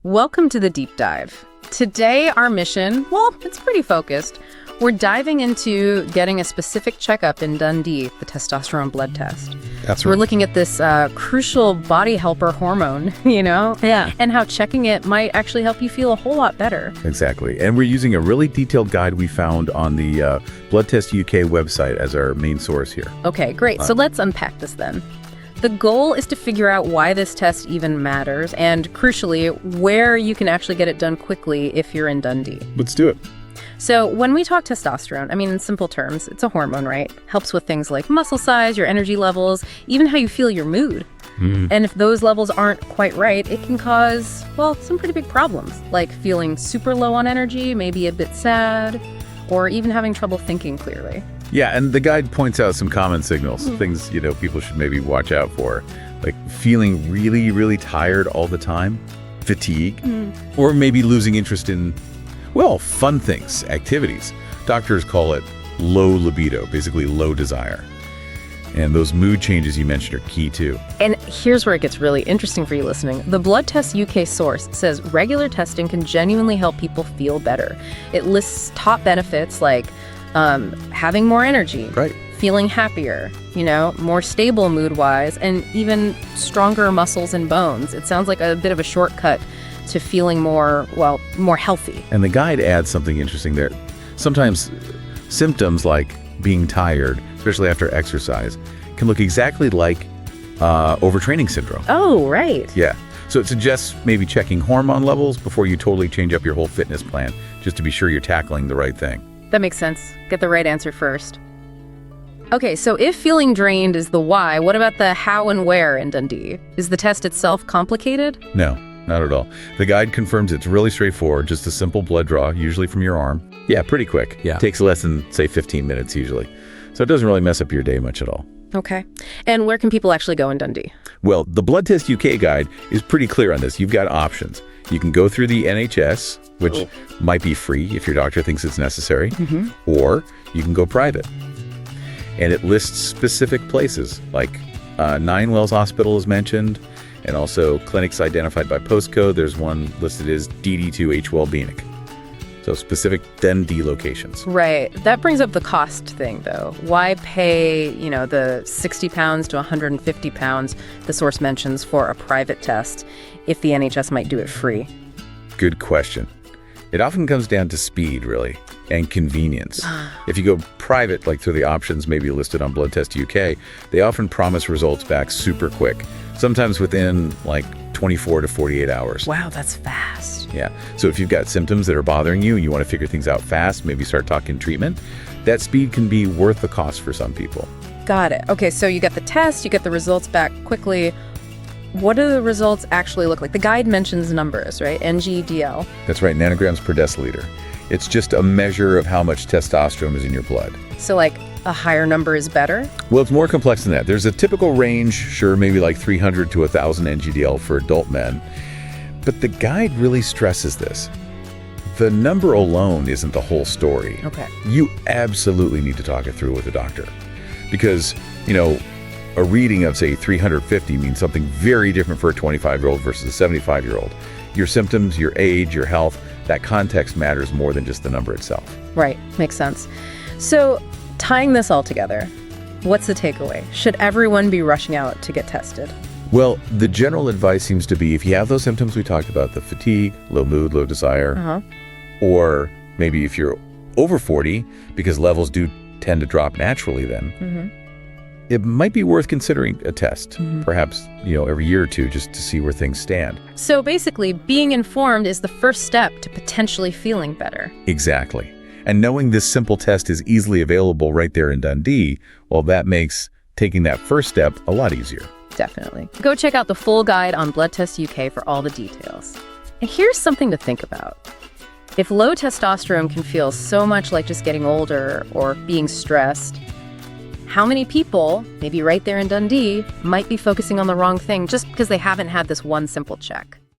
Welcome to the deep dive. Today, our mission, well, it's pretty focused. We're diving into getting a specific checkup in Dundee, the testosterone blood test. That's right. We're looking at this crucial body helper hormone, Yeah. and how checking it might actually help you feel a whole lot better. Exactly. And we're using a really detailed guide we found on the Blood Test UK website as our main source here. Okay, great. So let's unpack this then. The goal is to figure out why this test even matters, and crucially, where you can actually get it done quickly if you're in Dundee. Let's do it. So when we talk testosterone, I mean, in simple terms, it's a hormone, right? Helps with things like muscle size, your energy levels, even how you feel your mood. And if those levels aren't quite right, it can cause, well, some pretty big problems, like feeling super low on energy, maybe a bit sad, or even having trouble thinking clearly. Yeah, and the guide points out some common signals, things, people should maybe watch out for, like feeling really, really tired all the time, fatigue, or maybe losing interest in, well, fun things, activities. Doctors call it low libido, basically low desire. And those mood changes you mentioned are key too. And here's where it gets really interesting for you listening. The Blood Test UK source says regular testing can genuinely help people feel better. It lists top benefits like having more energy, Right. feeling happier, more stable mood-wise, and even stronger muscles and bones. It sounds like a bit of a shortcut to feeling more healthy. And the guide adds something interesting there. Sometimes symptoms like being tired, especially after exercise, can look exactly like overtraining syndrome. Oh, right. Yeah. So it suggests maybe checking hormone levels before you totally change up your whole fitness plan, just to be sure you're tackling the right thing. That makes sense. Get the right answer first. Okay, so if feeling drained is the why, what about the how and where in Dundee? Is the test itself complicated? No, not at all. The guide confirms it's really straightforward, just a simple blood draw, usually from your arm. Yeah, pretty quick. Yeah. Takes less than, say, 15 minutes usually. So it doesn't really mess up your day much at all. Okay. And where can people actually go in Dundee? Well, the Blood Test UK guide is pretty clear on this. You've got options. You can go through the NHS, which might be free if your doctor thinks it's necessary, or you can go private. And it lists specific places, like Nine Wells Hospital is mentioned, and also clinics identified by postcode. There's one listed as DD2 Wellbeing. So specific Dundee locations. Right. That brings up the cost thing, though. Why pay, the £60 to £150 the source mentions for a private test if the NHS might do it free? Good question. It often comes down to speed, really, and convenience. If you go private, like through the options maybe listed on Blood Test UK, they often promise results back super quick, sometimes within like 24 to 48 hours. Wow, that's fast. Yeah. So if you've got symptoms that are bothering you and you want to figure things out fast, maybe start talking treatment, that speed can be worth the cost for some people. Got it. Okay, so you get the test, you get the results back quickly. What do the results actually look like? The guide mentions numbers, right? NGDL. That's right, nanograms per deciliter. It's just a measure of how much testosterone is in your blood. So like a higher number is better? Well, it's more complex than that. There's a typical range, sure, maybe like 300 to 1,000 NGDL for adult men. But the guide really stresses this. The number alone isn't the whole story. Okay. You absolutely need to talk it through with a doctor. Because, a reading of, say, 350 means something very different for a 25-year-old versus a 75-year-old. Your symptoms, your age, your health, that context matters more than just the number itself. Right. Makes sense. So tying this all together, what's the takeaway? Should everyone be rushing out to get tested? Well, the general advice seems to be if you have those symptoms we talked about, the fatigue, low mood, low desire, or maybe if you're over 40, because levels do tend to drop naturally then, it might be worth considering a test, perhaps, every year or two, just to see where things stand. So basically, being informed is the first step to potentially feeling better. Exactly. And knowing this simple test is easily available right there in Dundee, well, that makes taking that first step a lot easier. Definitely. Go check out the full guide on Blood Test UK for all the details. And here's something to think about. If low testosterone can feel so much like just getting older or being stressed, how many people, maybe right there in Dundee, might be focusing on the wrong thing just because they haven't had this one simple check?